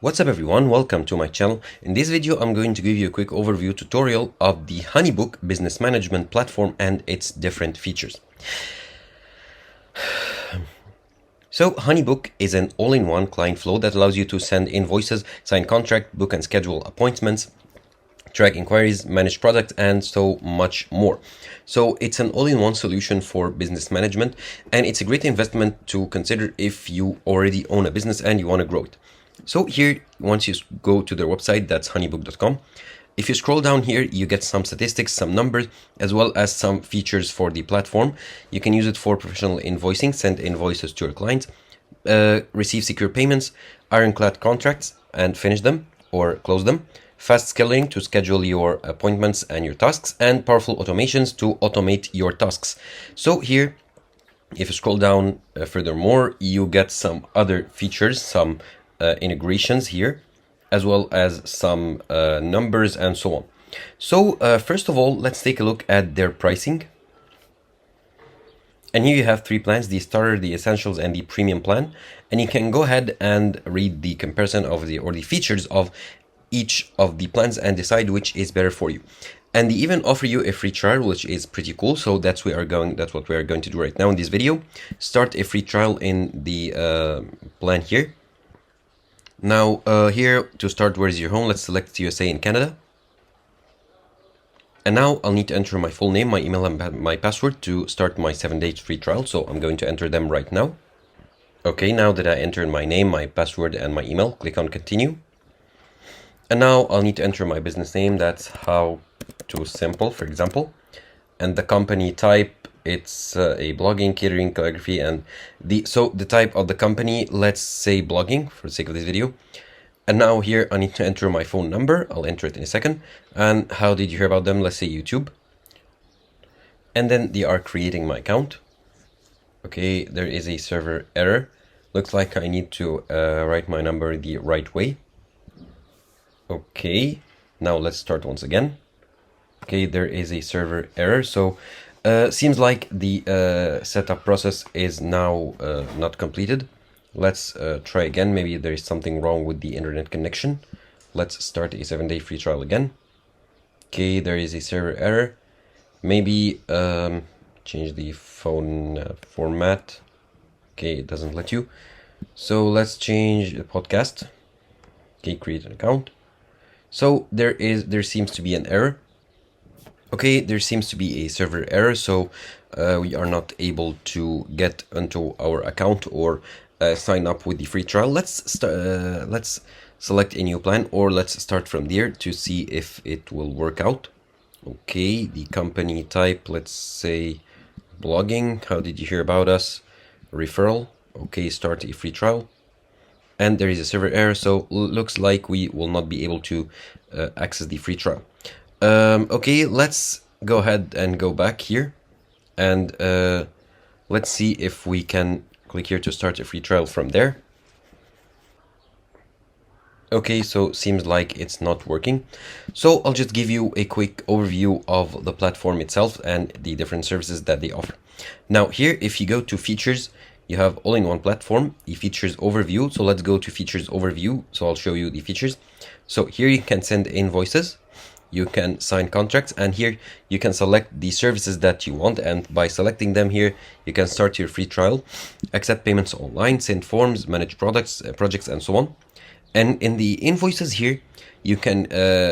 What's up everyone, welcome to my channel. In this video I'm going to give you a quick overview tutorial of the Honeybook business management platform and its different features. So Honeybook is an all-in-one client flow that allows you to send invoices, sign contract, book and schedule appointments, track inquiries, manage products, and so much more. So it's an all-in-one solution for business management, and it's a great investment to consider if you already own a business and you want to grow it. So here, once you go to their website, that's honeybook.com. If you scroll down here, you get some statistics, some numbers, as well as some features for the platform. You can use it for professional invoicing, send invoices to your clients, receive secure payments, ironclad contracts and finish them or close them, fast scheduling to schedule your appointments and your tasks, and powerful automations to automate your tasks. So here, if you scroll down furthermore, you get some other features, some integrations here, as well as some numbers and so on. So first of all, let's take a look at their pricing. And here you have three plans: the starter, the essentials, and the premium plan. And you can go ahead and read the comparison of the features of each of the plans and decide which is better for you. And they even offer you a free trial, which is pretty cool. So that's what we are going to do right now in this video. Start a free trial in the plan here. Now here to start, where is your home? Let's select USA and Canada. And now I'll need to enter my full name, my email, and my password to start my 7-day free trial. So I'm going to enter them right now. Okay, now that I entered my name, my password, and my email, click on continue. And now I'll need to enter my business name. That's How to Simple, for example. And the company type, it's a blogging, catering, calligraphy, and the type of the company, let's say blogging for the sake of this video. And now here I need to enter my phone number. I'll enter it in a second. And how did you hear about them? Let's say YouTube. And then they are creating my account. Okay, there is a server error. Looks like I need to write my number the right way. Okay, now let's start once again. Okay, there is a server error. So seems like the setup process is now not completed. Let's try again. Maybe there is something wrong with the internet connection. Let's start a 7-day free trial again. Okay, there is a server error. Maybe change the phone format. Okay, it doesn't let you. So let's change the podcast. Okay, create an account. So there seems to be an error. Okay, there seems to be a server error, so we are not able to get into our account or sign up with the free trial. Let's select a new plan, or let's start from there to see if it will work out. Okay, the company type, let's say blogging. How did you hear about us? Referral. Okay, start a free trial. And there is a server error, so looks like we will not be able to access the free trial. Okay, let's go ahead and go back here, and let's see if we can click here to start a free trial from there. Okay, so seems like it's not working. So I'll just give you a quick overview of the platform itself and the different services that they offer. Now here, if you go to features, you have all-in-one platform, the features overview. So let's go to features overview. So I'll show you the features. So here you can send invoices, you can sign contracts, and here you can select the services that you want. And by selecting them here, you can start your free trial, accept payments online, send forms, manage products, projects, and so on. And in the invoices here, you can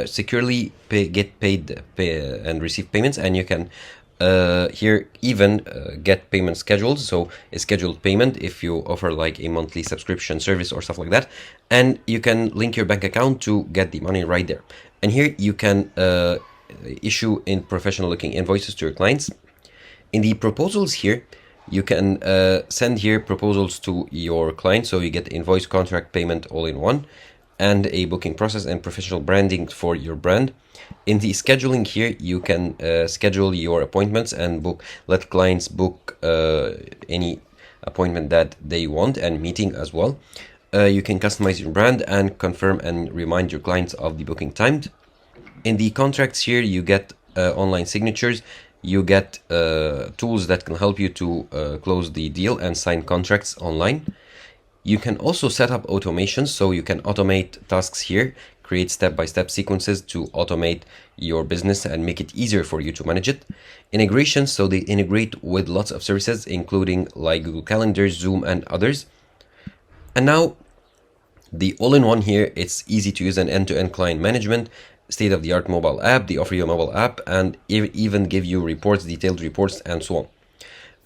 securely get paid and receive payments, and you can here even get payment schedules. So a scheduled payment if you offer like a monthly subscription service or stuff like that, and you can link your bank account to get the money right there. And here you can issue in professional looking invoices to your clients. In the proposals here, you can send here proposals to your client, so you get invoice, contract, payment all in one, and a booking process and professional branding for your brand. In the scheduling here, you can schedule your appointments and let clients book any appointment that they want, and meeting as well. You can customize your brand and confirm and remind your clients of the booking time. In the contracts here, you get online signatures. You get tools that can help you to close the deal and sign contracts online. You can also set up automations, so you can automate tasks here, create step-by-step sequences to automate your business and make it easier for you to manage it. Integrations, so they integrate with lots of services, including like Google Calendar, Zoom, and others. And now the all-in-one here, it's easy to use an end-to-end client management, state-of-the-art mobile app. They offer you a mobile app and even give you reports, detailed reports, and so on.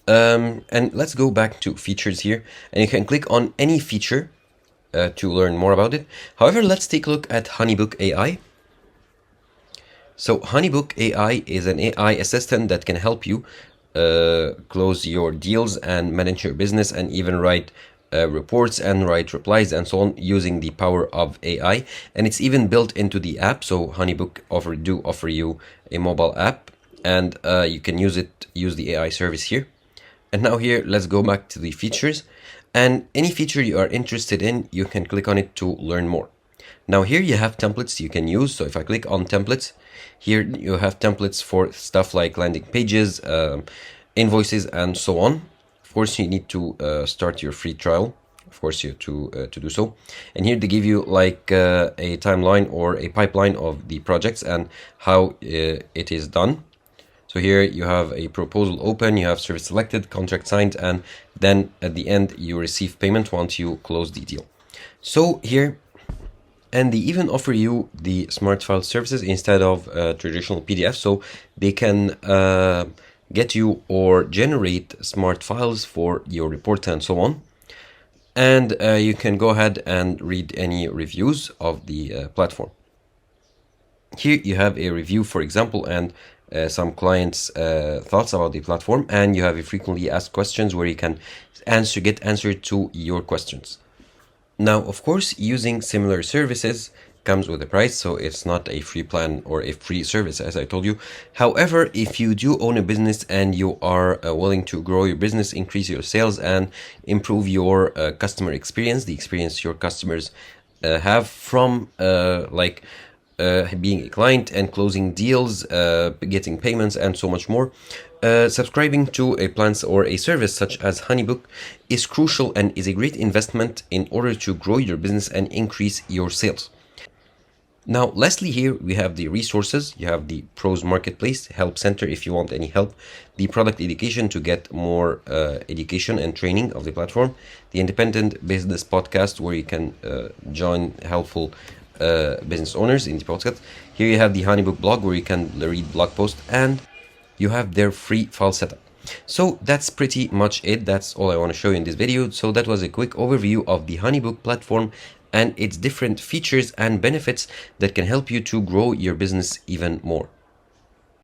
And let's go back to features here, and you can click on any feature to learn more about it. However, let's take a look at Honeybook AI. So Honeybook AI is an AI assistant that can help you close your deals and manage your business, and even write reports and write replies and so on using the power of AI. And it's even built into the app. So Honeybook offer you a mobile app, and you can use the AI service here. And now here, let's go back to the features, and any feature you are interested in, you can click on it to learn more. Now here you have templates you can use. So if I click on templates, here you have templates for stuff like landing pages, invoices, and so on. Of course, you need to start your free trial. Of course, you to do so. And here they give you like a timeline or a pipeline of the projects and how it is done. So here you have a proposal open, you have service selected, contract signed, and then at the end you receive payment once you close the deal. So here, and they even offer you the smart file services instead of traditional PDF, so they can get you or generate smart files for your reports and so on. And you can go ahead and read any reviews of the platform. Here you have a review, for example, and some clients' thoughts about the platform, and you have a frequently asked questions where you can get answered to your questions. Now, of course, using similar services comes with a price, so it's not a free plan or a free service, as I told you. However, if you do own a business and you are willing to grow your business, increase your sales, and improve your customer experience, the experience your customers have from being a client and closing deals, getting payments, and so much more. Subscribing to a plan or a service such as Honeybook is crucial and is a great investment in order to grow your business and increase your sales. Now, lastly, here we have the resources. You have the pros marketplace, help center if you want any help, the product education to get more education and training of the platform, the independent business podcast where you can join helpful business owners in the podcast. Here you have the Honeybook blog where you can read blog posts, and you have their free file setup. So that's pretty much it. That's all I want to show you in this video. So that was a quick overview of the Honeybook platform and its different features and benefits that can help you to grow your business even more.